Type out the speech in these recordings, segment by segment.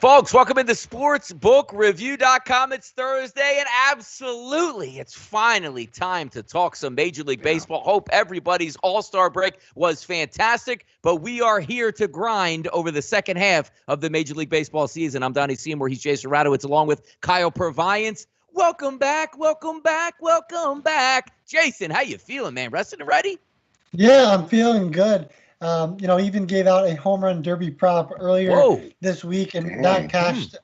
Folks, welcome into sportsbookreview.com. It's Thursday, and absolutely, it's finally time to talk some Major League Baseball. Hope everybody's All-Star break was fantastic, but we are here to grind over the second half of the Major League Baseball season. I'm Donnie Seymour. He's Jason Radowitz, along with Kyle Purviance. Welcome back, welcome back, welcome back. Jason, how you feeling, man? Rested and ready? Yeah, I'm feeling good. Even gave out a home run derby prop earlier this week, and that cashed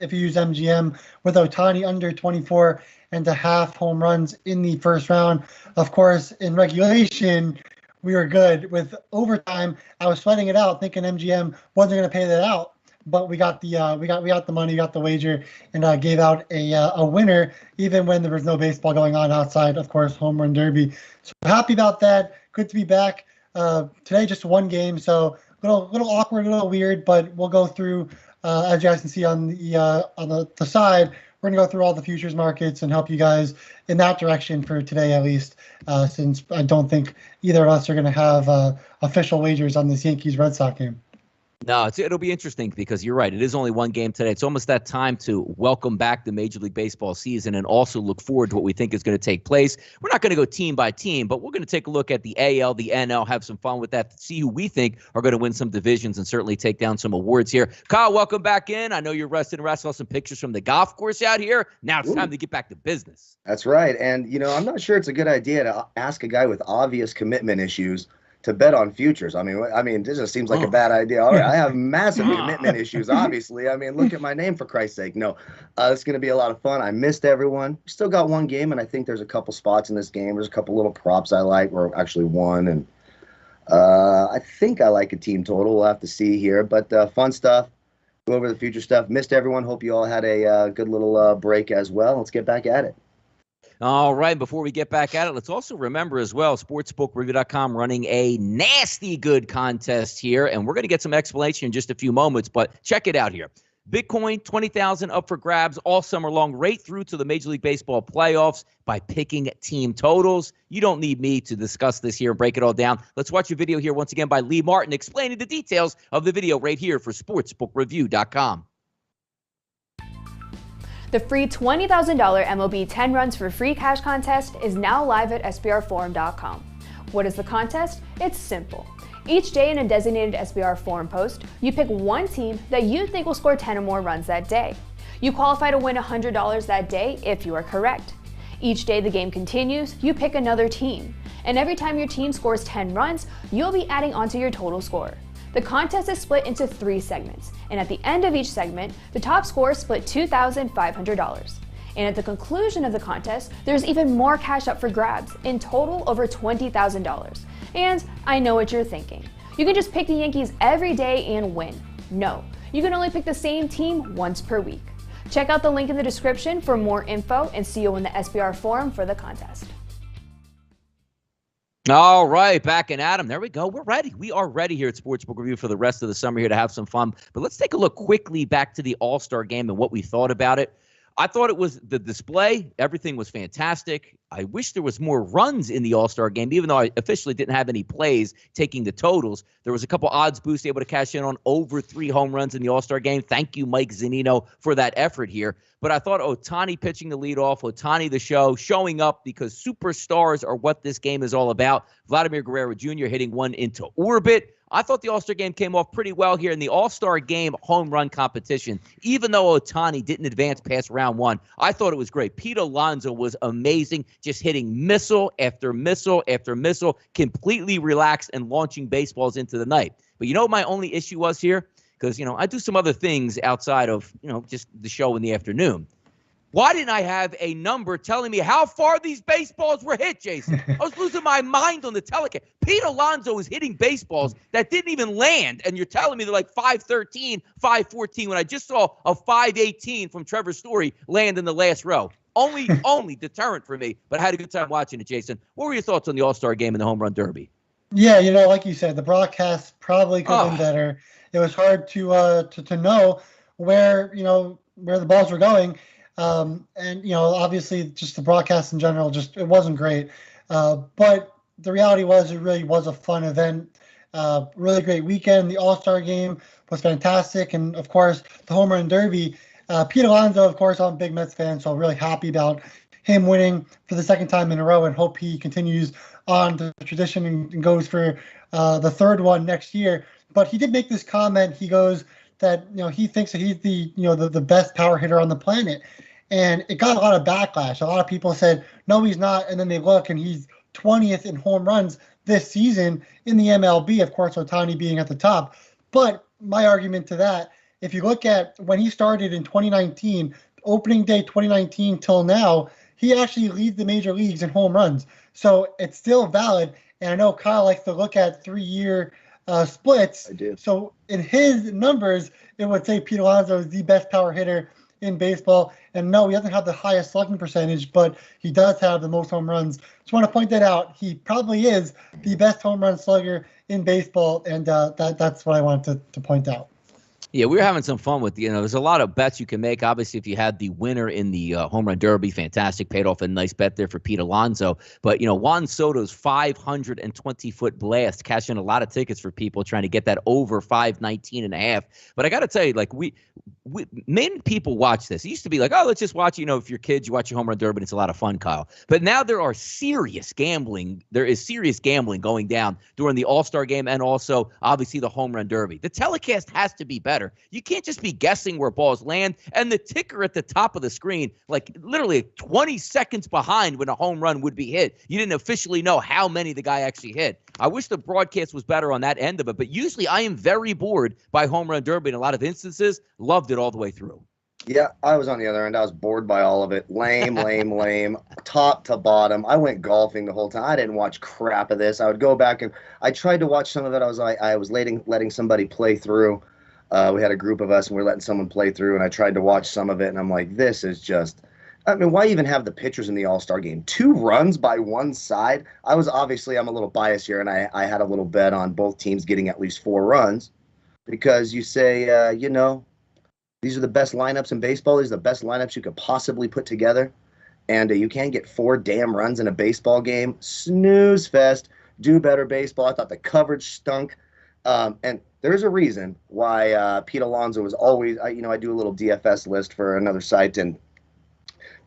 if you use MGM with Ohtani under 24.5 home runs in the first round. Of course, in regulation, we were good. With overtime, I was sweating it out, thinking MGM wasn't going to pay that out, but we got the we got the money, got the wager, and gave out a winner even when there was no baseball going on outside. Of course, home run derby. So happy about that. Good to be back. Today, just one game, so a little awkward, a little weird, but we'll go through, as you guys can see on the side, we're going to go through all the futures markets and help you guys in that direction for today, at least, since I don't think either of us are going to have official wagers on this Yankees-Red Sox game. No, it'll be interesting because you're right. It is only one game today. It's almost that time to welcome back the Major League Baseball season and also look forward to what we think is going to take place. We're not going to go team by team, but we're going to take a look at the AL, the NL, have some fun with that, see who we think are going to win some divisions and certainly take down some awards here. Kyle, welcome back in. I know you're rested and saw some pictures from the golf course out here. Now it's time to get back to business. That's right. And, I'm not sure it's a good idea to ask a guy with obvious commitment issues to bet on futures. I mean, this just seems like a bad idea. All right, I have massive commitment issues, obviously. I mean, look at my name, for Christ's sake. No, it's going to be a lot of fun. I missed everyone. Still got one game, and I think there's a couple spots in this game. There's a couple little props I like, or actually one, and I think I like a team total. We'll have to see here, but fun stuff. Go over the future stuff. Missed everyone. Hope you all had a good little break as well. Let's get back at it. All right, before we get back at it, let's also remember as well, sportsbookreview.com running a nasty good contest here, and we're going to get some explanation in just a few moments, but check it out here. Bitcoin, $20,000 up for grabs all summer long, right through to the Major League Baseball playoffs by picking team totals. You don't need me to discuss this here and break it all down. Let's watch a video here once again by Lee Martin explaining the details of the video right here for sportsbookreview.com. The free $20,000 MLB 10 runs for free cash contest is now live at SBRforum.com. What is the contest? It's simple. Each day in a designated SBR forum post, you pick one team that you think will score 10 or more runs that day. You qualify to win $100 that day if you are correct. Each day the game continues, you pick another team. And every time your team scores 10 runs, you'll be adding onto your total score. The contest is split into 3 segments, and at the end of each segment, the top scorers split $2,500. And at the conclusion of the contest, there's even more cash up for grabs, in total over $20,000. And I know what you're thinking. You can just pick the Yankees every day and win. No, you can only pick the same team once per week. Check out the link in the description for more info, and see you in the SBR forum for the contest. All right, back in Adam. There we go. We're ready. We are ready here at Sportsbook Review for the rest of the summer here to have some fun. But let's take a look quickly back to the All-Star game and what we thought about it. I thought it was the display. Everything was fantastic. I wish there was more runs in the All-Star game, even though I officially didn't have any plays taking the totals. There was a couple odds boosts able to cash in on over 3 home runs in the All-Star game. Thank you, Mike Zunino, for that effort here. But I thought Ohtani pitching the leadoff, Ohtani the show, showing up because superstars are what this game is all about. Vladimir Guerrero Jr. hitting one into orbit. I thought the All-Star game came off pretty well here in the All-Star game home run competition. Even though Ohtani didn't advance past round 1, I thought it was great. Pete Alonso was amazing, just hitting missile after missile after missile, completely relaxed and launching baseballs into the night. But you know what my only issue was here? Because, I do some other things outside of, just the show in the afternoon. Why didn't I have a number telling me how far these baseballs were hit, Jason? I was losing my mind on the telecast. Pete Alonso was hitting baseballs that didn't even land, and you're telling me they're like 513, 514 when I just saw a 518 from Trevor Story land in the last row. Only deterrent for me, but I had a good time watching it, Jason. What were your thoughts on the All-Star game and the home run derby? Yeah, like you said, the broadcast probably could have been better. It was hard to know where the balls were going. And obviously just the broadcast in general, it wasn't great. But the reality was it really was a fun event. Really great weekend. The All-Star game was fantastic. And, of course, the Home Run Derby. Pete Alonso, of course, I'm a big Mets fan, so I'm really happy about him winning for the second time in a row and hope he continues on the tradition and goes for the third one next year. But he did make this comment. He goes that, he thinks that he's the best power hitter on the planet. And it got a lot of backlash. A lot of people said, no, he's not. And then they look and he's 20th in home runs this season in the MLB, of course, Ohtani being at the top. But my argument to that, if you look at when he started in 2019, opening day 2019 till now, he actually leads the major leagues in home runs. So it's still valid. And I know Kyle likes to look at 3-year splits. I do. So in his numbers, it would say Pete Alonso is the best power hitter in baseball. And no, he doesn't have the highest slugging percentage, but he does have the most home runs. Just want to point that out. He probably is the best home run slugger in baseball, and that's what I wanted to point out. Yeah, we were having some fun with, there's a lot of bets you can make. Obviously, if you had the winner in the home run derby, fantastic, paid off a nice bet there for Pete Alonso. But, Juan Soto's 520-foot blast, cashing a lot of tickets for people trying to get that over 519.5. But I got to tell you, we many people watch this. It used to be like, oh, let's just watch, if you're kids, you watch your home run derby, and it's a lot of fun, Kyle. But now there is serious gambling going down during the All-Star game and also, obviously, the home run derby. The telecast has to be better. You can't just be guessing where balls land. And the ticker at the top of the screen, literally 20 seconds behind when a home run would be hit. You didn't officially know how many the guy actually hit. I wish the broadcast was better on that end of it. But usually I am very bored by home run derby in a lot of instances. Loved it all the way through. Yeah, I was on the other end. I was bored by all of it. Lame, top to bottom. I went golfing the whole time. I didn't watch crap of this. I would go back and I tried to watch some of it. I was letting somebody play through. We had a group of us, and we were letting someone play through, and I tried to watch some of it, and I'm like, this is just – why even have the pitchers in the All-Star game? 2 runs by one side? I'm a little biased here, and I had a little bet on both teams getting at least 4 runs because you say, these are the best lineups in baseball. These are the best lineups you could possibly put together, and you can't get 4 damn runs in a baseball game. Snooze fest. Do better baseball. I thought the coverage stunk. And there's a reason why Pete Alonso is always, I do a little DFS list for another site, and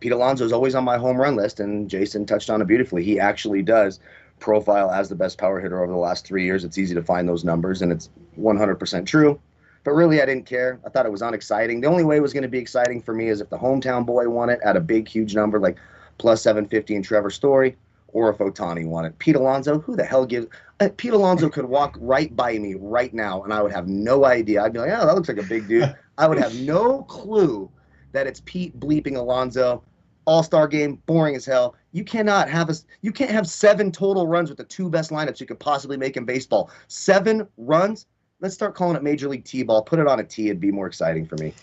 Pete Alonso is always on my home run list, and Jason touched on it beautifully. He actually does profile as the best power hitter over the last 3 years. It's easy to find those numbers, and it's 100% true. But really, I didn't care. I thought it was unexciting. The only way it was going to be exciting for me is if the hometown boy won it at a big, huge number like plus 750 in Trevor Story, or if Ohtani won it. Pete Alonso, who the hell gives – Pete Alonso could walk right by me right now, and I would have no idea. I'd be like, oh, that looks like a big dude. I would have no clue that it's Pete bleeping Alonso. All-Star game, boring as hell. You can't have 7 total runs with the 2 best lineups you could possibly make in baseball. 7 runs? Let's start calling it Major League T-ball. Put it on a tee. It'd be more exciting for me.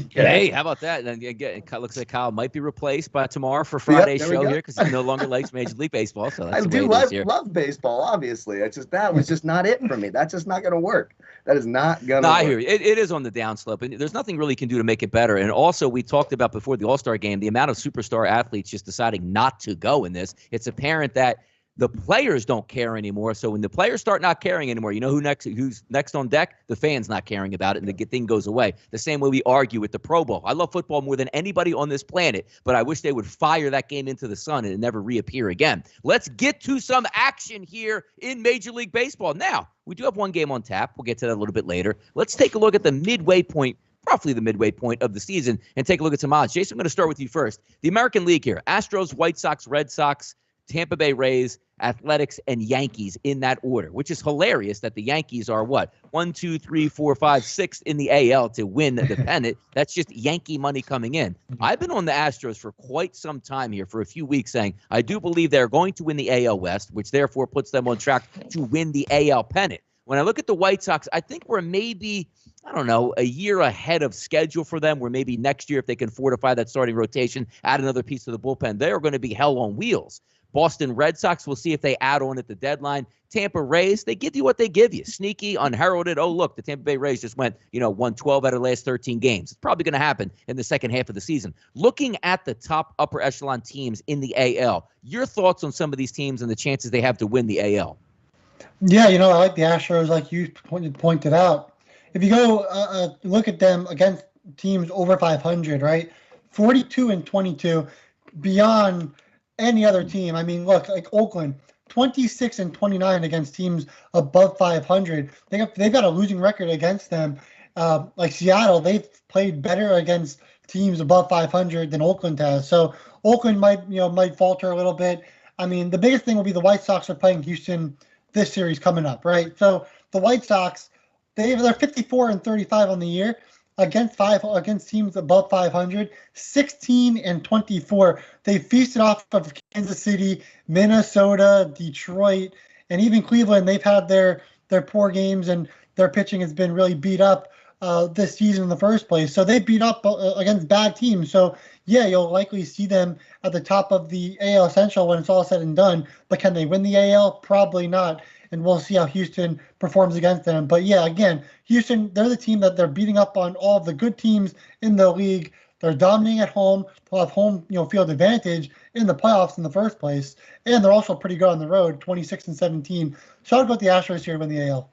Hey, how about that? And again, it looks like Kyle might be replaced by tomorrow for Friday's show here because he no longer likes Major League Baseball. So that's love baseball, obviously. That was just not it for me. That's just not going to work. That is not going to work. I hear you. It is on the downslope, and there's nothing really can do to make it better. And also, we talked about before the All-Star game, the amount of superstar athletes just deciding not to go in this. It's apparent that the players don't care anymore. So when the players start not caring anymore, who's next on deck? The fans not caring about it, and the thing goes away. The same way we argue with the Pro Bowl. I love football more than anybody on this planet, but I wish they would fire that game into the sun and never reappear again. Let's get to some action here in Major League Baseball. Now, we do have one game on tap. We'll get to that a little bit later. Let's take a look at the midway point, roughly the midway point of the season, and take a look at some odds. Jason, I'm going to start with you first. The American League here. Astros, White Sox, Red Sox, Tampa Bay Rays, Athletics, and Yankees in that order, which is hilarious that the Yankees are 1, 2, 3, 4, 5, 6 in the AL to win the pennant. That's just Yankee money coming in. I've been on the Astros for quite some time here, for a few weeks, saying I do believe they're going to win the AL West, which therefore puts them on track to win the AL pennant. When I look at the White Sox, I think we're maybe, a year ahead of schedule for them, where maybe next year, if they can fortify that starting rotation, add another piece to the bullpen, they're going to be hell on wheels. Boston Red Sox, we'll see if they add on at the deadline. Tampa Rays, they give you what they give you. Sneaky, unheralded. Oh, look, the Tampa Bay Rays just won 12 out of the last 13 games. It's probably going to happen in the second half of the season. Looking at the top upper echelon teams in the AL, your thoughts on some of these teams and the chances they have to win the AL? Yeah, I like the Astros, like you pointed out. If you go look at them against teams over 500, right? 42-22, beyond any other team. I mean, look, like Oakland, 26-29 against teams above 500. They've got a losing record against them. Like Seattle, they've played better against teams above 500 than Oakland has. So Oakland might falter a little bit. I mean, the biggest thing will be the White Sox are playing Houston this series coming up, right? So the White Sox, they're 54-35 on the year against teams above 500, 16-24. They feasted off of Kansas City, Minnesota, Detroit, and even Cleveland. They've had their poor games, and their pitching has been really beat up this season in the first place. So they beat up against bad teams. So yeah, you'll likely see them at the top of the AL Central when it's all said and done. But can they win the AL? Probably not. And we'll see how Houston performs against them. But yeah, again, Houston, they're the team that they're beating up on all of the good teams in the league. They're dominating at home. They'll have home field advantage in the playoffs in the first place. And they're also pretty good on the road, 26-17. So I'd go with the Astros here to win the AL.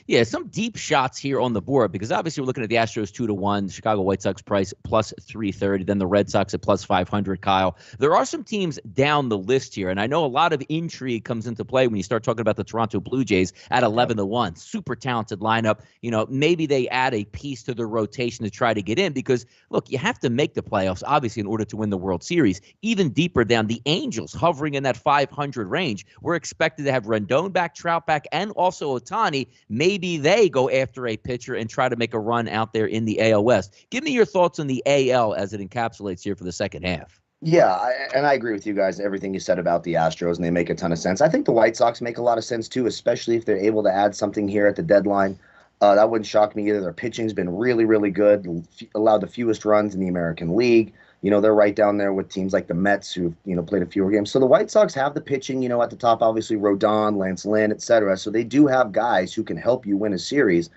Yeah, some deep shots here on the board because obviously we're looking at the Astros 2-1, Chicago White Sox price plus 330, then the Red Sox at plus 500, Kyle. There are some teams down the list here, and I know a lot of intrigue comes into play when you start talking about the Toronto Blue Jays at 11-1. Super talented lineup. Maybe they add a piece to their rotation to try to get in because, look, you have to make the playoffs, obviously, in order to win the World Series. Even deeper down, the Angels hovering in that 500 range. We're expected to have Rendon back, Trout back, and also Ohtani. Maybe they go after a pitcher and try to make a run out there in the AL West. Give me your thoughts on the AL as it encapsulates here for the second half. Yeah, I agree with you guys, everything you said about the Astros, and they make a ton of sense. I think the White Sox make a lot of sense, too, especially if they're able to add something here at the deadline. That wouldn't shock me either. Their pitching's been really, really good, allowed the fewest runs in the American League. They're right down there with teams like the Mets who've, played a fewer games. So the White Sox have the pitching, at the top, obviously Rodon, Lance Lynn, et cetera. So they do have guys who can help you win a series,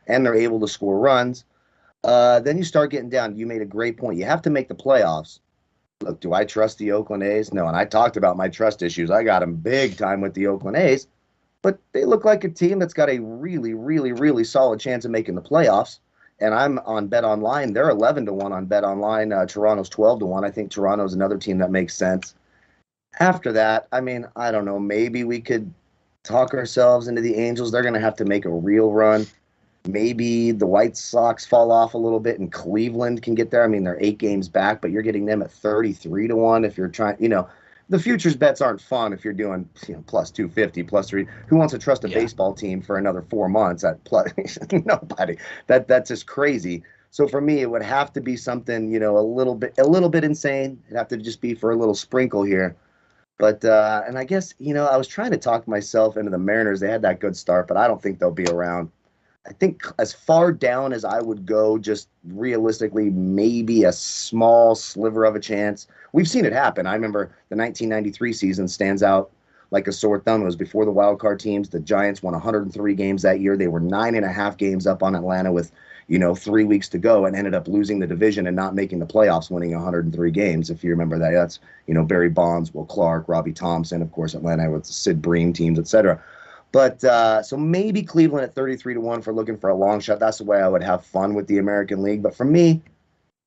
and they're able to score runs. Then you start getting down. You made a great point. You have to make the playoffs. Look, do I trust the Oakland A's? No, and I talked about my trust issues. I got them big time with the Oakland A's. But they look like a team that's got a really, really, really solid chance of making the playoffs. And I'm on Bet Online. They're 11-1 on Bet Online. Toronto's 12-1. I think Toronto's another team that makes sense. After that, I mean, I don't know. Maybe we could talk ourselves into the Angels. They're going to have to make a real run. Maybe the White Sox fall off a little bit and Cleveland can get there. I mean, they're 8 games back, but you're getting them at 33-1 if you're trying, the futures bets aren't fun if you're doing plus 250, plus 3. Who wants to trust a baseball team for another 4 months at plus? Nobody. That's just crazy. So for me, it would have to be something a little bit insane. It'd have to just be for a little sprinkle here. But and I guess I was trying to talk myself into the Mariners. They had that good start, but I don't think they'll be around. I think as far down as I would go, just realistically, maybe a small sliver of a chance. We've seen it happen. I remember the 1993 season stands out like a sore thumb. It was before the wild card teams. The Giants won 103 games that year. They were 9.5 games up on Atlanta with 3 weeks to go and ended up losing the division and not making the playoffs, winning 103 games. If you remember that, that's Barry Bonds, Will Clark, Robbie Thompson, of course, Atlanta with the Sid Bream teams, etc. But so maybe Cleveland at 33-1 for looking for a long shot. That's the way I would have fun with the American League. But for me,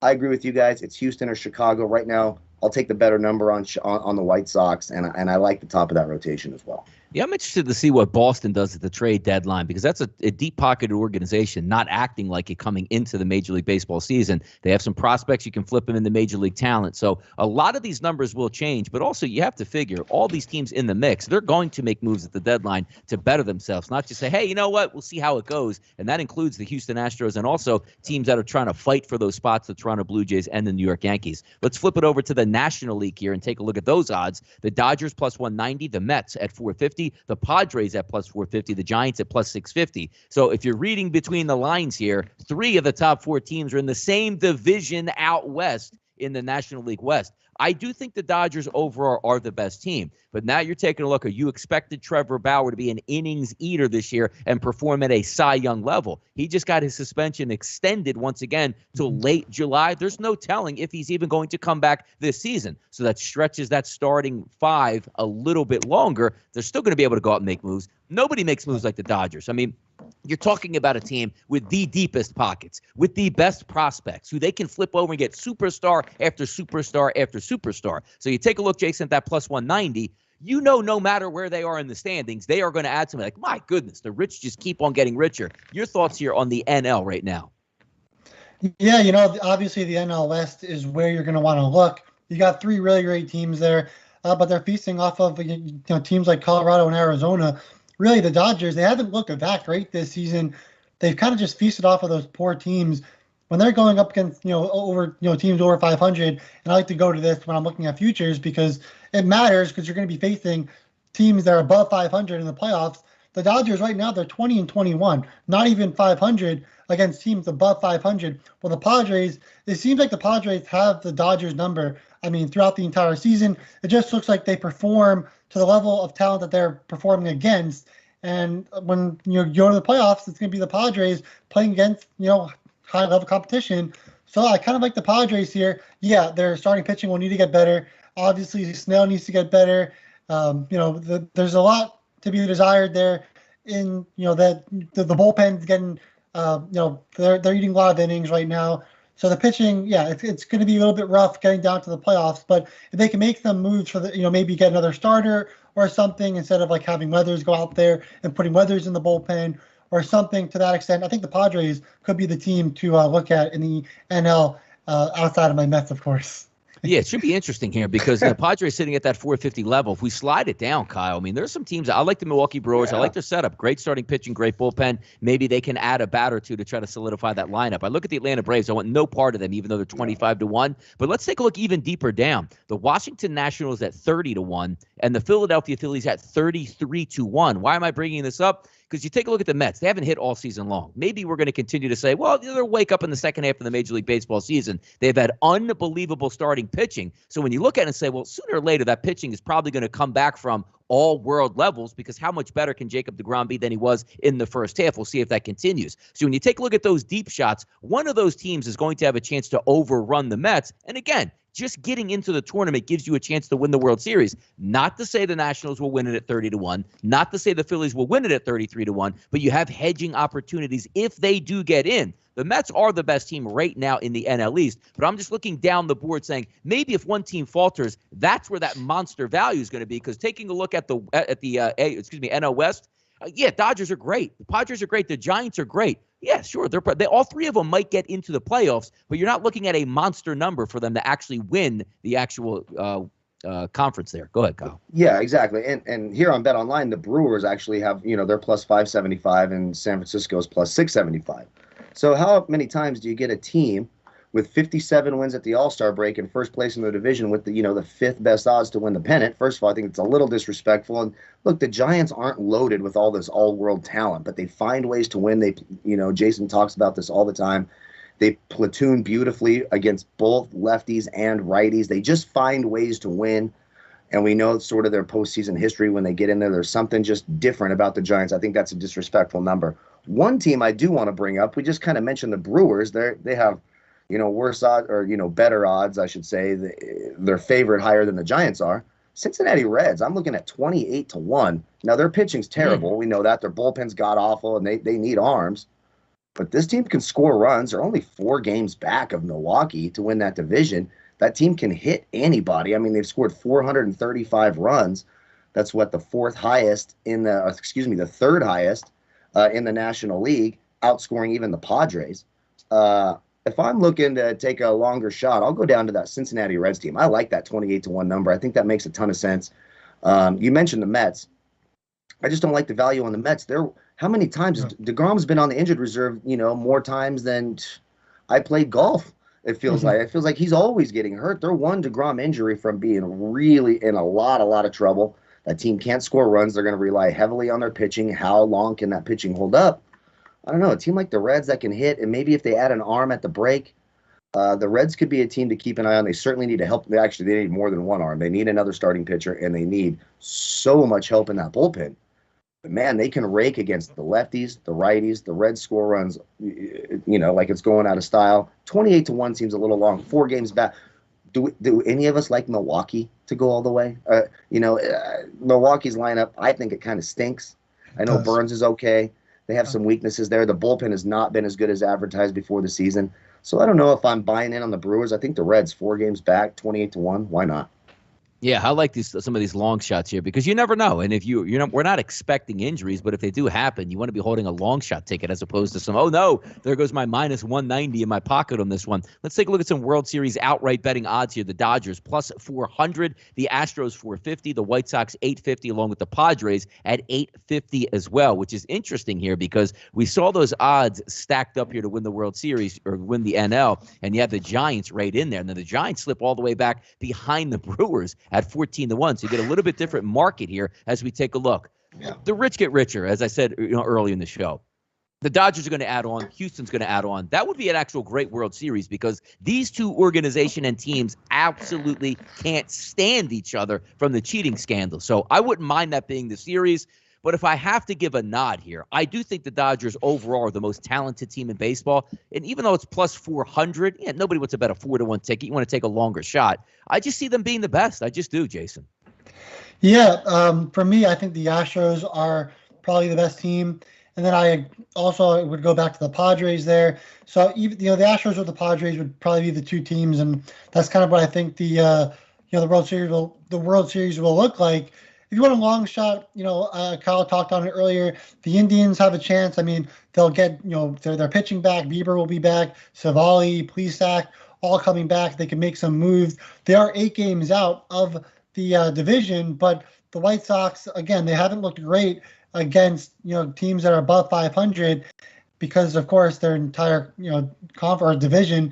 I agree with you guys. It's Houston or Chicago right now. I'll take the better number on the White Sox, and I like the top of that rotation as well. Yeah, I'm interested to see what Boston does at the trade deadline because that's a deep-pocketed organization not acting like it coming into the Major League Baseball season. They have some prospects. You can flip them into Major League talent. So a lot of these numbers will change, but also you have to figure all these teams in the mix, they're going to make moves at the deadline to better themselves, not just say, hey, you know what, we'll see how it goes. And that includes the Houston Astros and also teams that are trying to fight for those spots, the Toronto Blue Jays and the New York Yankees. Let's flip it over to the National League here and take a look at those odds. The Dodgers plus 190, the Mets at 450, the Padres at plus 450, the Giants at plus 650. So if you're reading between the lines here, 3 of the top 4 teams are in the same division out west in the National League West. I do think the Dodgers overall are the best team. But now you're taking a look. You expected Trevor Bauer to be an innings eater this year and perform at a Cy Young level. He just got his suspension extended once again till late July. There's no telling if he's even going to come back this season. So that stretches that starting five a little bit longer. They're still going to be able to go out and make moves. Nobody makes moves like the Dodgers. I mean, you're talking about a team with the deepest pockets, with the best prospects, who they can flip over and get superstar after superstar after superstar. So you take a look, Jason, at that plus 190. You know, no matter where they are in the standings, they are going to add something like, my goodness, the rich just keep on getting richer. Your thoughts here on the NL right now? Yeah, you know, obviously the NL West is where you're going to want to look. You got three really great teams there, but they're feasting off of teams like Colorado and Arizona. Really, the Dodgers, they haven't looked that great this season. They've kind of just feasted off of those poor teams. When they're going up against, teams over 500, and I like to go to this when I'm looking at futures because it matters because you're going to be facing teams that are above 500 in the playoffs. The Dodgers right now, they're 20-21, not even 500 against teams above 500. Well, the Padres, it seems like the Padres have the Dodgers number. I mean, throughout the entire season, it just looks like they perform to the level of talent that they're performing against. And when you go to the playoffs, it's going to be the Padres playing against, high-level competition. So I kind of like the Padres here. Yeah, their starting pitching will need to get better. Obviously, Snell needs to get better. There's a lot to be desired there. In that the bullpen's getting, they're eating a lot of innings right now. So the pitching, yeah, it's going to be a little bit rough getting down to the playoffs. But if they can make some moves for maybe get another starter or something instead of like having Weathers go out there and putting Weathers in the bullpen or something to that extent, I think the Padres could be the team to look at in the NL outside of my Mets, of course. Yeah, it should be interesting here because the Padres sitting at that 450 level. If we slide it down, Kyle, I mean, there's some teams. I like the Milwaukee Brewers. Yeah. I like their setup. Great starting pitching, great bullpen. Maybe they can add a bat or two to try to solidify that lineup. I look at the Atlanta Braves. I want no part of them, even though they're 25-1. But let's take a look even deeper down. The Washington Nationals at 30-1 and the Philadelphia Phillies at 33-1. Why am I bringing this up? Because you take a look at the Mets. They haven't hit all season long. Maybe we're going to continue to say, well, they'll wake up in the second half of the Major League Baseball season. They've had unbelievable starting pitching. So when you look at it and say, well, sooner or later, that pitching is probably going to come back from all world levels because how much better can Jacob deGrom be than he was in the first half? We'll see if that continues. So when you take a look at those deep shots, one of those teams is going to have a chance to overrun the Mets. And again, just getting into the tournament gives you a chance to win the World Series. Not to say the Nationals will win it at 30-1, not to say the Phillies will win it at 33-1, but you have hedging opportunities if they do get in. The Mets are the best team right now in the NL East, but I'm just looking down the board saying maybe if one team falters, that's where that monster value is going to be. Because taking a look at the NL West, Dodgers are great. The Padres are great. The Giants are great. Yeah, sure. They all three of them might get into the playoffs, but you're not looking at a monster number for them to actually win the actual conference there. Go ahead, Kyle. Yeah, exactly. And here on Bet Online, the Brewers actually have, they're plus 575 and San Francisco's plus 675. So how many times do you get a team with 57 wins at the All-Star break in first place in the division with the fifth best odds to win the pennant? First of all, I think it's a little disrespectful. And look, the Giants aren't loaded with all this all-world talent, but they find ways to win. They, Jason talks about this all the time. They platoon beautifully against both lefties and righties. They just find ways to win. And we know sort of their postseason history when they get in there. There's something just different about the Giants. I think that's a disrespectful number. One team I do want to bring up, we just kind of mentioned the Brewers. They have worse odds or, better odds, I should say. They're favored higher than the Giants are. Cincinnati Reds, I'm looking at 28-1. Now, their pitching's terrible. We know that. Their bullpen's god-awful, and they need arms. But this team can score runs. They're only 4 games back of Milwaukee to win that division. That team can hit anybody. I mean, they've scored 435 runs. That's what the third highest in the National League, outscoring even the Padres. If I'm looking to take a longer shot, I'll go down to that Cincinnati Reds team. I like that 28-1 number. I think that makes a ton of sense. You mentioned the Mets. I just don't like the value on the Mets. How many times DeGrom's been on the injured reserve, more times than I played golf. It feels like. It feels like he's always getting hurt. They're one DeGrom injury from being really in a lot of trouble. That team can't score runs. They're going to rely heavily on their pitching. How long can that pitching hold up? I don't know. A team like the Reds that can hit, and maybe if they add an arm at the break, The Reds could be a team to keep an eye on. They certainly need to help. They need more than one arm. They need another starting pitcher, and they need so much help in that bullpen. But man, they can rake against the lefties, the righties. The Reds score runs, like it's going out of style. 28-1 seems a little long. 4 games back. Do any of us like Milwaukee to go all the way? Milwaukee's lineup, I think it kind of stinks. I know Burns is okay. They have some weaknesses there. The bullpen has not been as good as advertised before the season. So I don't know if I'm buying in on the Brewers. I think the Reds 4 games back, 28-1. Why not? Yeah, I like some of these long shots here because you never know. And if we're not expecting injuries, but if they do happen, you want to be holding a long shot ticket as opposed to some, oh no, there goes my minus 190 in my pocket on this one. Let's take a look at some World Series outright betting odds here. The Dodgers plus 400, the Astros 450, the White Sox 850, along with the Padres at 850 as well, which is interesting here because we saw those odds stacked up here to win the World Series or win the NL, and you have the Giants right in there. And then the Giants slip all the way back behind the Brewers at 14-1. So you get a little bit different market here as we take a look. Yeah. The rich get richer, as I said early in the show. The Dodgers are going to add on. Houston's going to add on. That would be an actual great World Series because these two organization and teams absolutely can't stand each other from the cheating scandal. So I wouldn't mind that being the series. But if I have to give a nod here, I do think the Dodgers overall are the most talented team in baseball. And even though it's plus 400, nobody wants to bet a 4-1 ticket. You want to take a longer shot. I just see them being the best. I just do, Jason. Yeah, for me, I think the Astros are probably the best team. And then I also would go back to the Padres there. So even the Astros or the Padres would probably be the two teams, and that's kind of what I think the World Series will look like. If you want a long shot, Kyle talked on it earlier. The Indians have a chance. I mean, they'll get, their pitching back. Bieber will be back. Savali, Plesac, all coming back. They can make some moves. They are 8 games out of the division, but the White Sox, again, they haven't looked great against, teams that are above 500 because, of course, their entire, conference division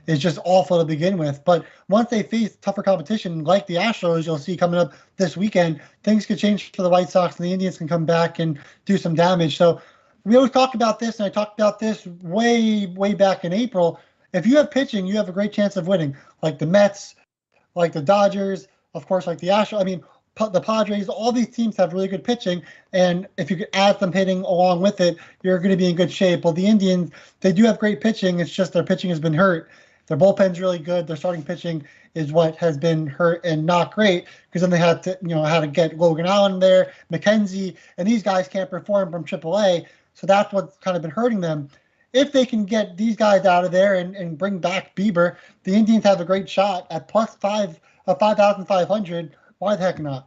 is just awful to begin with. But once they face tougher competition like the Astros, you'll see coming up this weekend, things could change for the White Sox and the Indians can come back and do some damage. So we always talk about this, and I talked about this way, way back in April. If you have pitching, you have a great chance of winning, like the Mets, like the Dodgers, of course, like the Astros. I mean, the Padres, all these teams have really good pitching, and if you could add some hitting along with it, you're going to be in good shape. Well, the Indians, they do have great pitching. It's just their pitching has been hurt. Their bullpen's really good. Their starting pitching is what has been hurt and not great because then they had to get Logan Allen there, McKenzie, and these guys can't perform from AAA. So that's what's kind of been hurting them. If they can get these guys out of there and bring back Bieber, the Indians have a great shot at plus 5,500. Why the heck not?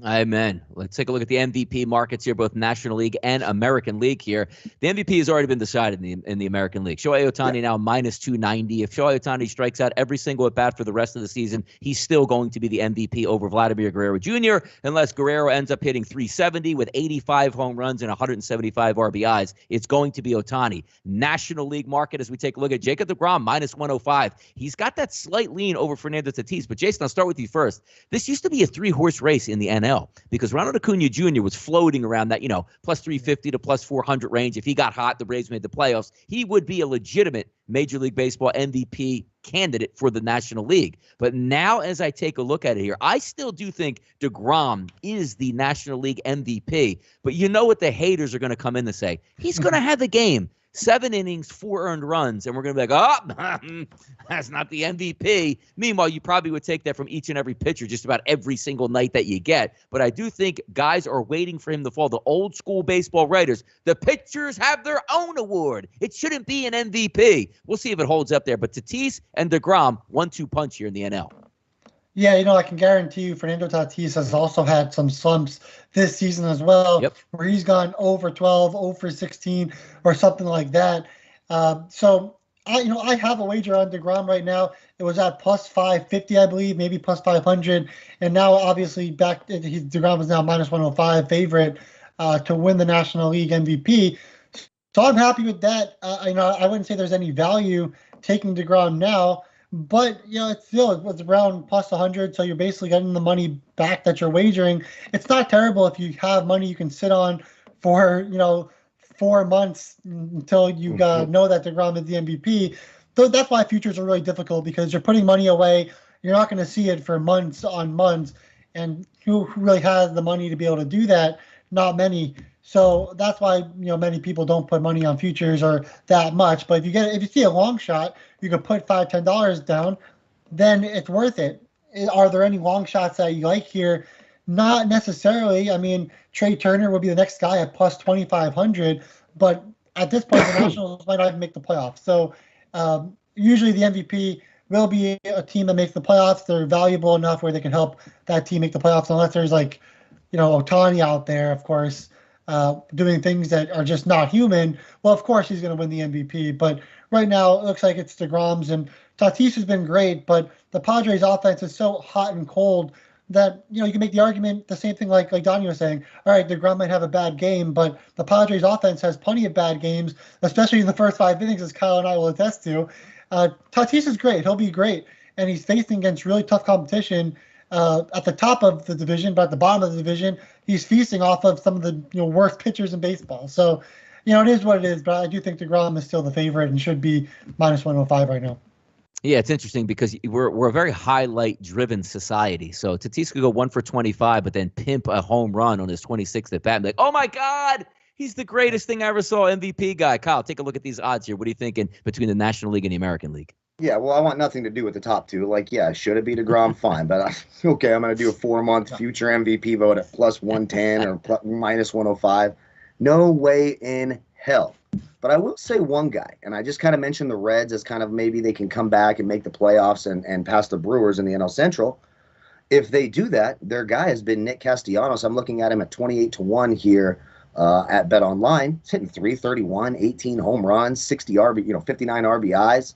Amen. Let's take a look at the MVP markets here, both National League and American League here. The MVP has already been decided in the American League. Shohei Ohtani now minus 290. If Shohei Ohtani strikes out every single at bat for the rest of the season, he's still going to be the MVP over Vladimir Guerrero Jr. unless Guerrero ends up hitting 370 with 85 home runs and 175 RBIs. It's going to be Ohtani. National League market, as we take a look at Jacob deGrom, minus 105. He's got that slight lean over Fernando Tatis. But Jason, I'll start with you first. This used to be a 3-horse race in the NL. Because Ronald Acuna Jr. was floating around that, plus 350 to plus 400 range. If he got hot, the Braves made the playoffs, he would be a legitimate Major League Baseball MVP candidate for the National League. But now as I take a look at it here, I still do think deGrom is the National League MVP. But you know what the haters are going to come in to say? He's going to have the game. 7 innings, 4 earned runs, and we're going to be like, oh, that's not the MVP. Meanwhile, you probably would take that from each and every pitcher just about every single night that you get. But I do think guys are waiting for him to fall. The old school baseball writers, the pitchers have their own award. It shouldn't be an MVP. We'll see if it holds up there. But Tatis and deGrom, 1-2 punch here in the NL. Yeah, I can guarantee you Fernando Tatis has also had some slumps this season as well, where he's gone 0 for 12, 0 for 16, or something like that. So I have a wager on deGrom right now. It was at plus 550, I believe, maybe plus 500, and now obviously deGrom is now minus 105 favorite to win the National League MVP. So I'm happy with that. I wouldn't say there's any value taking deGrom now. But, it's around plus 100, so you're basically getting the money back that you're wagering. It's not terrible if you have money you can sit on for, 4 months until you know that deGrom is the MVP. that's why futures are really difficult, because you're putting money away. You're not going to see it for months on months. And who really has the money to be able to do that? Not many. So that's why, many people don't put money on futures or that much. But if you see a long shot, you could put $5, $10 down, then it's worth it. Are there any long shots that you like here? Not necessarily. I mean, Trey Turner would be the next guy at plus 2,500, but at this point, the Nationals might not even make the playoffs. So usually the MVP will be a team that makes the playoffs. They're valuable enough where they can help that team make the playoffs, unless there's Ohtani out there, of course, doing things that are just not human. Well, of course he's going to win the MVP. But right now it looks like it's DeGrom's, and Tatis has been great, but the Padres offense is so hot and cold that, you can make the argument, the same thing like Donnie was saying. All right, DeGrom might have a bad game, but the Padres offense has plenty of bad games, especially in the first 5 innings, as Kyle and I will attest to. Tatis is great. He'll be great. And he's facing against really tough competition at the top of the division, but at the bottom of the division, he's feasting off of some of the worst pitchers in baseball. So, it is what it is, but I do think DeGrom is still the favorite and should be minus 105 right now. Yeah, it's interesting because we're a very highlight-driven society. So Tatis could go 1 for 25, but then pimp a home run on his 26th at bat. And like, oh my God, he's the greatest thing I ever saw, MVP guy. Kyle, take a look at these odds here. What are you thinking between the National League and the American League? Yeah, well, I want nothing to do with the top two. Should it be DeGrom? Fine, but okay, I'm going to do a 4-month future MVP vote at plus 110 or minus 105. No way in hell. But I will say one guy, and I just kind of mentioned the Reds as kind of maybe they can come back and make the playoffs and pass the Brewers in the NL Central. If they do that, their guy has been Nick Castellanos. I'm looking at him at 28-1 here at Bet Online. He's hitting 331, 18 home runs, 59 RBIs.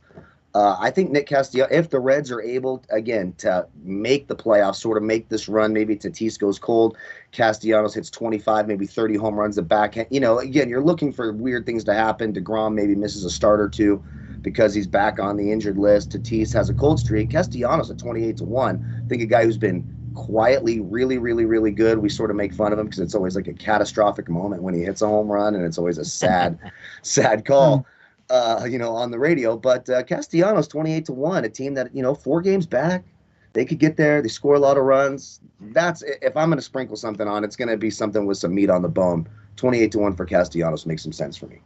I think Nick Castellanos, if the Reds are able, again, to make the playoffs, sort of make this run, maybe Tatis goes cold, Castellanos hits 25, maybe 30 home runs, the backhand. Again, you're looking for weird things to happen. DeGrom maybe misses a start or two because he's back on the injured list. Tatis has a cold streak. Castellanos at 28-1. I think a guy who's been quietly really, really, really good. We sort of make fun of him because it's always like a catastrophic moment when he hits a home run, and it's always a sad, sad call. On the radio, but Castellanos 28-1, a team that 4 games back, they could get there. They score a lot of runs. That's if I'm going to sprinkle something on, it's going to be something with some meat on the bone. 28-1 for Castellanos makes some sense for me.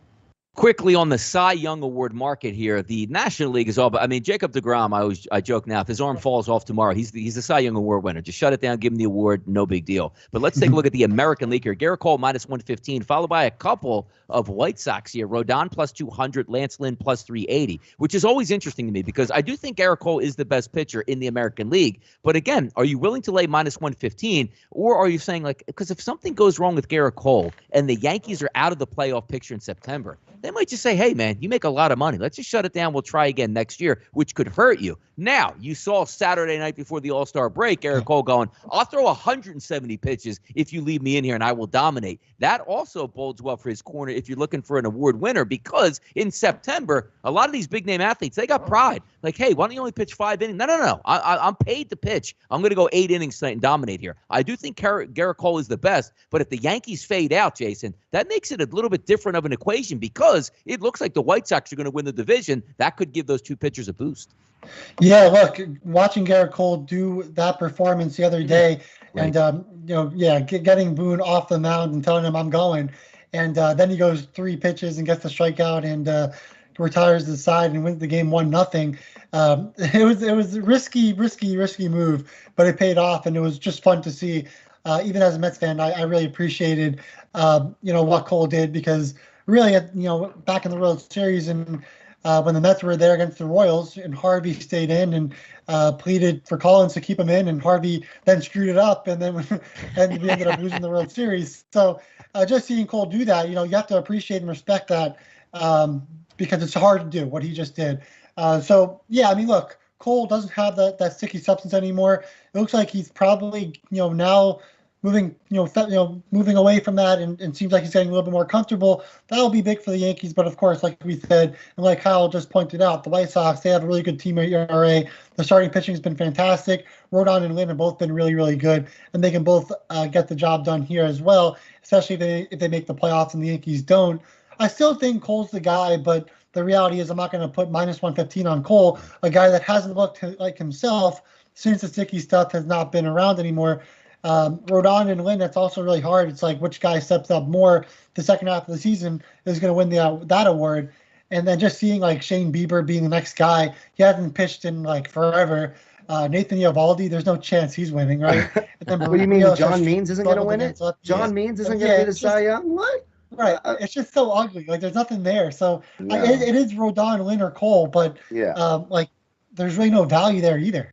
Quickly on the Cy Young Award market here, the National League is all about. I mean, Jacob deGrom, I joke now, if his arm falls off tomorrow, he's the Cy Young Award winner. Just shut it down, give him the award, no big deal. But let's take a look at the American League here. Garrett Cole minus 115, followed by a couple of White Sox here. Rodon plus 200, Lance Lynn plus 380, which is always interesting to me because I do think Garrett Cole is the best pitcher in the American League. But again, are you willing to lay minus 115, or are you saying because if something goes wrong with Garrett Cole and the Yankees are out of the playoff picture in September, they might just say, hey, man, you make a lot of money. Let's just shut it down. We'll try again next year, which could hurt you. Now, you saw Saturday night before the All-Star break, Garrett Cole going, I'll throw 170 pitches if you leave me in here and I will dominate. That also bodes well for his corner if you're looking for an award winner, because in September, a lot of these big-name athletes, they got pride. Like, hey, why don't you only pitch 5 innings? No. I'm paid to pitch. I'm going to go 8 innings tonight and dominate here. I do think Garrett Cole is the best, but if the Yankees fade out, Jason, that makes it a little bit different of an equation because it looks like the White Sox are going to win the division. That could give those two pitchers a boost. Yeah, look, watching Garrett Cole do that performance the other day, right. And getting Boone off the mound and telling him I'm going, and then he goes 3 pitches and gets the strikeout and retires the side and wins the game 1-0. It was a risky move, but it paid off, and it was just fun to see. Even as a Mets fan, I really appreciated what Cole did, because really back in the World Series and when the Mets were there against the Royals and Harvey stayed in and pleaded for Collins to keep him in, and Harvey then screwed it up, and then and we ended up losing the World Series. So just seeing Cole do that, you have to appreciate and respect that because it's hard to do what he just did. Look, Cole doesn't have that sticky substance anymore. It looks like he's probably now moving away from that, and seems like he's getting a little bit more comfortable. That'll be big for the Yankees, but of course, like we said, and like Kyle just pointed out, the White Sox, they have a really good team at ERA. The starting pitching has been fantastic. Rodon and Lynn have both been really, really good, and they can both get the job done here as well, especially if they make the playoffs and the Yankees don't. I still think Cole's the guy, but the reality is I'm not going to put minus 115 on Cole, a guy that hasn't looked like himself since the sticky stuff has not been around anymore. Rodon and Lynn, that's also really hard. It's like which guy steps up more the second half of the season is going to win that award. And then just seeing like Shane Bieber being the next guy, he hasn't pitched in like forever. Nathan Eovaldi, there's no chance he's winning, right? And then what do you mean John Means isn't going to win it? John Means isn't going to be the Cy Young? What? Right. It's just so ugly. Like there's nothing there. So it is Rodon, Lynn, or Cole, but like there's really no value there either.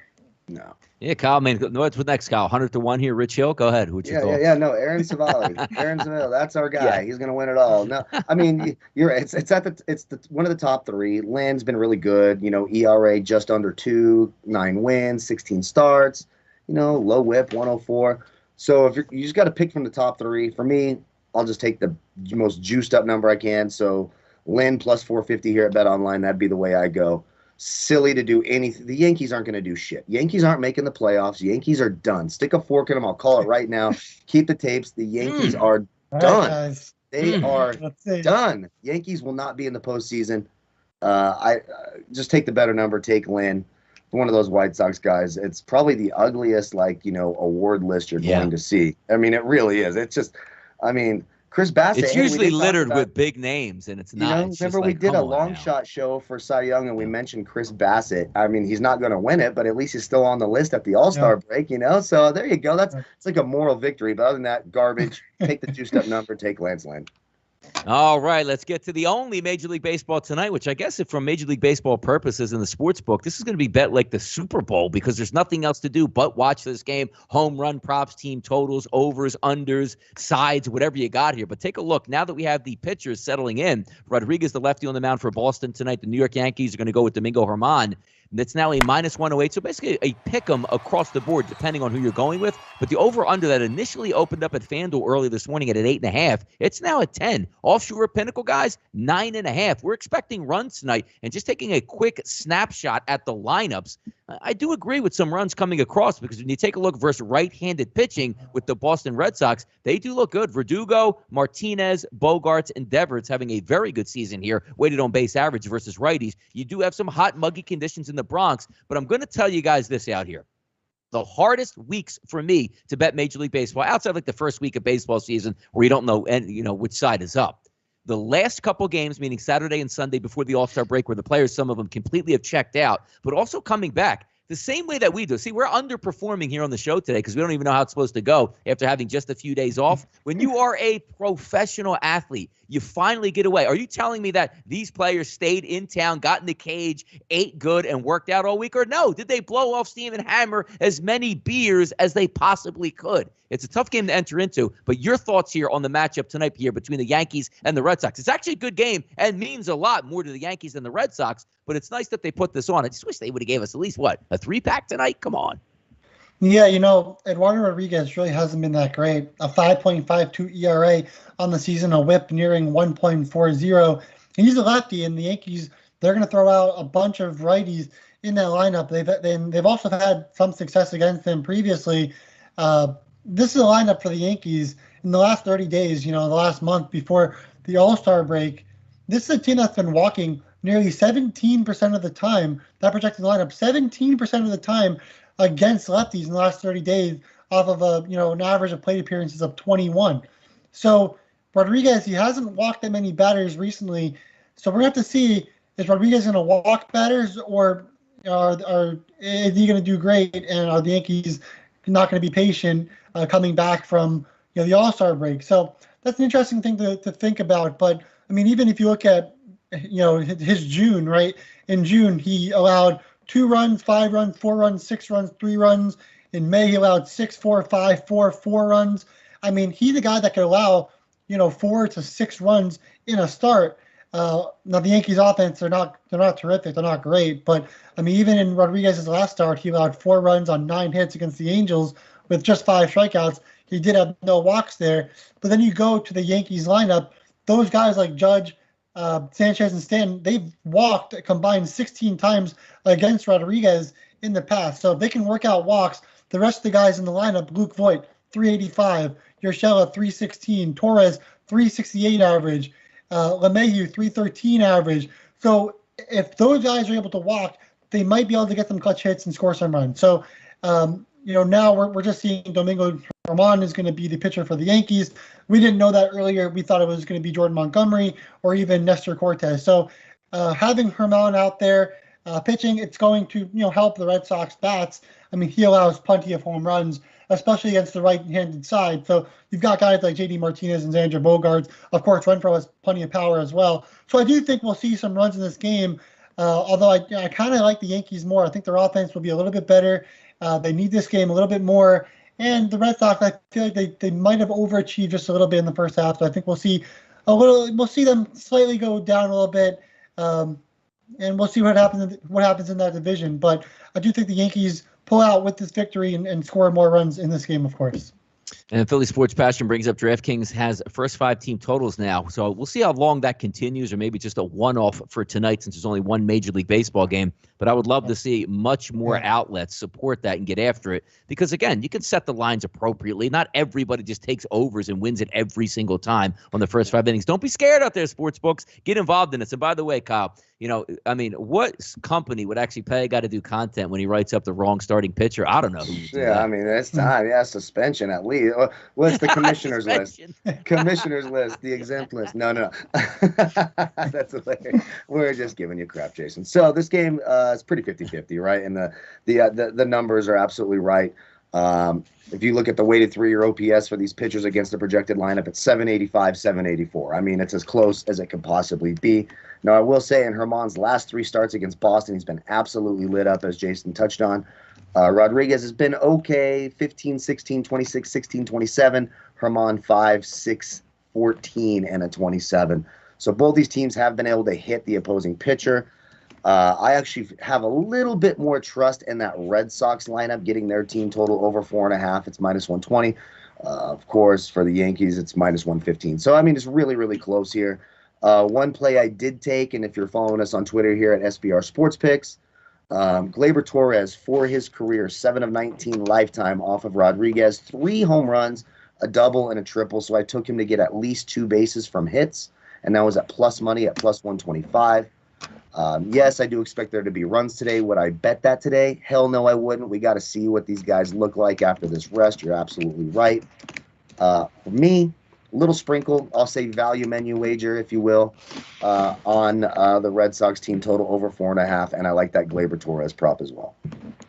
No. Yeah, Kyle, man, what's next, Kyle? 100-1 here, Rich Hill. Go ahead. What's your thought? No, Aaron Savali. Aaron Savali, that's our guy. He's going to win it all. No, I mean, you're right. It's one of the top three. Lynn's been really good. ERA just under 2, 9 wins, 16 starts. Low WHIP, 104. So if you just got to pick from the top three. For me, I'll just take the most juiced up number I can. So Lynn plus 450 here at BetOnline. That'd be the way I go. Silly to do anything. The Yankees aren't going to do shit. Yankees aren't making the playoffs. Yankees are done. Stick a fork in them. I'll call it right now. Keep the tapes. The Yankees are done. Right, they are done. Yankees will not be in the postseason. I just take the better number. Take Lynn. One of those White Sox guys. It's probably the ugliest award list you're going to see. I mean, it really is. It's just, Chris Bassett. It's usually littered with big names, and it's not. Remember we did a long shot show for Cy Young, and we mentioned Chris Bassett. I mean, he's not going to win it, but at least he's still on the list at the All-Star break, So there you go. It's like a moral victory. But other than that, garbage. Take the juiced-up number. Take Lance Lynn. All right, let's get to the only Major League Baseball tonight, which I guess if from Major League Baseball purposes in the sports book, this is going to be bet like the Super Bowl because there's nothing else to do but watch this game. Home run props, team totals, overs, unders, sides, whatever you got here. But take a look. Now that we have the pitchers settling in, Rodriguez, the lefty on the mound for Boston tonight. The New York Yankees are going to go with Domingo Germán. That's now a minus 108. So basically a pick 'em across the board, depending on who you're going with. But the over-under that initially opened up at FanDuel early this morning at an 8.5, it's now at 10. Offshore Pinnacle guys, 9.5. We're expecting runs tonight. And just taking a quick snapshot at the lineups, I do agree with some runs coming across because when you take a look versus right-handed pitching with the Boston Red Sox, they do look good. Verdugo, Martinez, Bogarts, and Deverts having a very good season here, weighted on base average versus righties. You do have some hot, muggy conditions in the Bronx, but I'm going to tell you guys this out here. The hardest weeks for me to bet Major League Baseball, outside like the first week of baseball season where you don't know which side is up. The last couple games, meaning Saturday and Sunday before the All-Star break, where the players, some of them completely have checked out, but also coming back the same way that we do. See, we're underperforming here on the show today because we don't even know how it's supposed to go after having just a few days off. When you are a professional athlete, you finally get away. Are you telling me that these players stayed in town, got in the cage, ate good, and worked out all week? Or no, did they blow off steam and hammer as many beers as they possibly could? It's a tough game to enter into, but your thoughts here on the matchup tonight here between the Yankees and the Red Sox. It's actually a good game and means a lot more to the Yankees than the Red Sox, but it's nice that they put this on. I just wish they would have gave us at least, a 3-pack tonight? Come on. Yeah, Eduardo Rodriguez really hasn't been that great. A 5.52 ERA on the season, a WHIP nearing 1.40. And he's a lefty, and the Yankees, they're going to throw out a bunch of righties in that lineup. They've also had some success against them previously. This is a lineup for the Yankees in the last 30 days, the last month before the All-Star break. This is a team that's been walking nearly 17% of the time, that projected lineup, 17% of the time against lefties in the last 30 days off of an average of plate appearances of 21. So Rodriguez, he hasn't walked that many batters recently. So we're going to have to see, is Rodriguez going to walk batters or is he going to do great? And are the Yankees not going to be patient coming back from the All-Star break? So that's an interesting thing to think about. But even if you look at his June, right? In June, he allowed 2 runs, 5 runs, 4 runs, 6 runs, 3 runs. In May, he allowed 6, 4, 5, 4, 4 runs. He's a guy that could allow 4 to 6 runs in a start. Now the Yankees offense, they're not terrific, they're not great, but even in Rodriguez's last start, he allowed 4 runs on 9 hits against the Angels with just 5 strikeouts. He did have no walks there. But then you go to the Yankees lineup, those guys like Judge, Sanchez, and Stanton, they've walked a combined 16 times against Rodriguez in the past. So if they can work out walks, the rest of the guys in the lineup, Luke Voit, 385, Urshela, 316, Torres, 368 average, LeMahieu, 313 average. So if those guys are able to walk, they might be able to get some clutch hits and score some runs. So, now we're just seeing Domingo Germán is going to be the pitcher for the Yankees. We didn't know that earlier. We thought it was going to be Jordan Montgomery or even Nestor Cortes. So having Germán out there pitching, it's going to help the Red Sox bats. I mean, he allows plenty of home runs, especially against the right-handed side. So you've got guys like JD Martinez and Xander Bogaerts. Of course, Renfroe has plenty of power as well. So I do think we'll see some runs in this game. Although I kind of like the Yankees more. I think their offense will be a little bit better. They need this game a little bit more. And the Red Sox, I feel like they might have overachieved just a little bit in the first half. So I think we'll see them slightly go down a little bit. And we'll see what happens in that division. But I do think the Yankees pull out with this victory and score more runs in this game, of course. And Philly Sports Passion brings up DraftKings has first 5 team totals now. So we'll see how long that continues, or maybe just a one-off for tonight since there's only one Major League Baseball game. But I would love to see much more outlets support that and get after it. Because, again, you can set the lines appropriately. Not everybody just takes overs and wins it every single time on the first 5 innings. Don't be scared out there, sports books. Get involved in this. And by the way, Kyle, what company would actually pay a guy to do content when he writes up the wrong starting pitcher? I don't know. That's time. Yeah, suspension at least. What's the commissioner's list? Commissioner's list, the exempt list. No. That's hilarious. We're just giving you crap, Jason. So this game is pretty 50-50, right? And the numbers are absolutely right. If you look at the weighted 3-year OPS for these pitchers against the projected lineup, it's 785, 784. I mean, it's as close as it could possibly be. Now, I will say in Germán's last 3 starts against Boston, he's been absolutely lit up, as Jason touched on. Rodriguez has been okay, 15, 16, 26, 16, 27. Germán 5, 6, 14, and a 27. So both these teams have been able to hit the opposing pitcher. I actually have a little bit more trust in that Red Sox lineup getting their team total over 4.5. It's minus 120. Of course, for the Yankees, it's minus 115. So, I mean, it's really, really close here. One play I did take, and if you're following us on Twitter here at SBR Sports Picks, Gleyber Torres, for his career, 7 of 19 lifetime off of Rodriguez, 3 home runs, a double, and a triple. So I took him to get at least 2 bases from hits, and that was at plus money at plus 125. Yes, I do expect there to be runs today. Would I bet that today? Hell no, I wouldn't. We got to see what these guys look like after this rest. You're absolutely right. For me, a little sprinkle, I'll say value menu wager, if you will, on the Red Sox team total over 4.5, and I like that Gleyber Torres prop as well.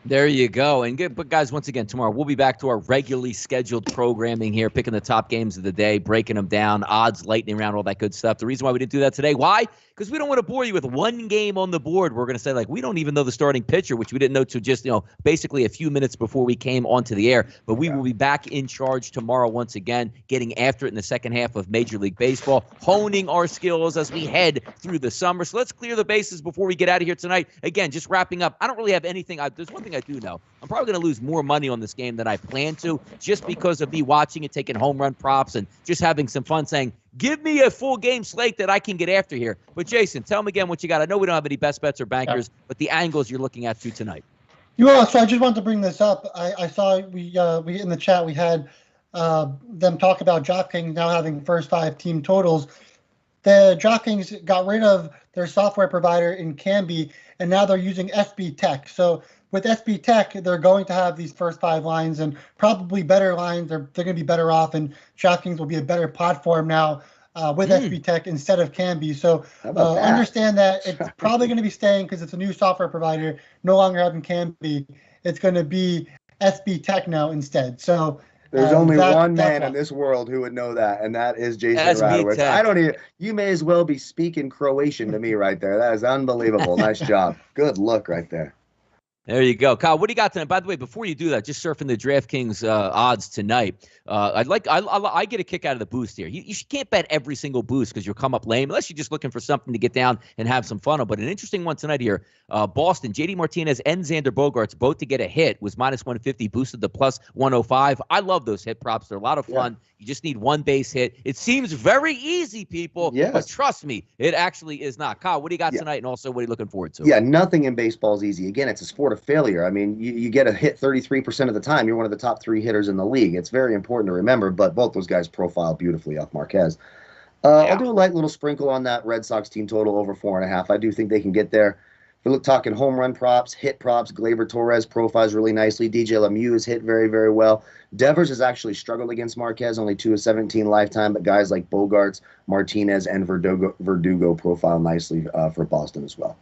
There you go. But guys, once again, tomorrow we'll be back to our regularly scheduled programming here, picking the top games of the day, breaking them down, odds, lightning round, all that good stuff. The reason why we didn't do that today, why? Because we don't want to bore you with one game on the board. We're going to say, we don't even know the starting pitcher, which we didn't know till just, basically a few minutes before we came onto the air. But we will be back in charge tomorrow once again, getting after it in the second half of Major League Baseball, honing our skills as we head through the summer. So let's clear the bases before we get out of here tonight. Again, just wrapping up, I don't really have anything. There's one thing I do know. I'm probably going to lose more money on this game than I plan to, just because of me watching it, taking home run props, and just having some fun saying, give me a full game slate that I can get after here. But Jason, tell me again what you got. I know we don't have any best bets or bankers, but the angles you're looking at tonight. So I just wanted to bring this up. I saw we in the chat we had them talk about DraftKings now having first 5 team totals. The DraftKings got rid of their software provider in Canby, and now they're using SB Tech. So with SB Tech, they're going to have these first 5 lines and probably better lines. They're going to be better off, and DraftKings will be a better platform now with SB Tech instead of Canby. So understand that it's probably going to be staying because it's a new software provider, no longer having Canby. It's going to be SB Tech now instead. So there's only one man in this world who would know that, and that is Jason Radowitz. I don't even. You may as well be speaking Croatian to me right there. That is unbelievable. Nice job. Good look right there. There you go. Kyle, what do you got tonight? By the way, before you do that, just surfing the DraftKings odds tonight, I get a kick out of the boost here. You can't bet every single boost because you'll come up lame unless you're just looking for something to get down and have some fun on. But an interesting one tonight here, Boston, JD Martinez and Xander Bogaerts both to get a hit was minus 150, boosted to plus 105. I love those hit props. They're a lot of fun. Yeah. You just need one base hit. It seems very easy, people, but trust me, it actually is not. Kyle, what do you got tonight, and also what are you looking forward to? Yeah, nothing in baseball is easy. Again, it's a sport of failure. I mean, you get a hit 33% of the time. You're one of the top 3 hitters in the league. It's very important to remember, but both those guys profile beautifully off Marquez. I'll do a light little sprinkle on that Red Sox team total over 4.5. I do think they can get there. If we're talking home run props, hit props, Gleyber Torres profiles really nicely. DJ LeMahieu has hit very, very well. Devers has actually struggled against Marquez, only 2 of 17 lifetime, but guys like Bogarts, Martinez, and Verdugo profile nicely for Boston as well.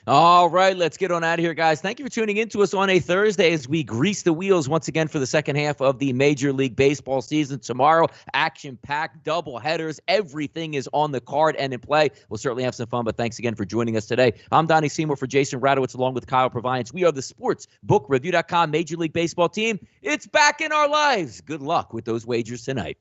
All right, let's get on out of here, guys. Thank you for tuning in to us on a Thursday as we grease the wheels once again for the second half of the Major League Baseball season. Tomorrow, action-packed, double headers. Everything is on the card and in play. We'll certainly have some fun, but thanks again for joining us today. I'm Donnie Seymour for Jason Radowitz along with Kyle Purviance. We are the SportsBookReview.com Major League Baseball team. It's back in our lives. Good luck with those wagers tonight.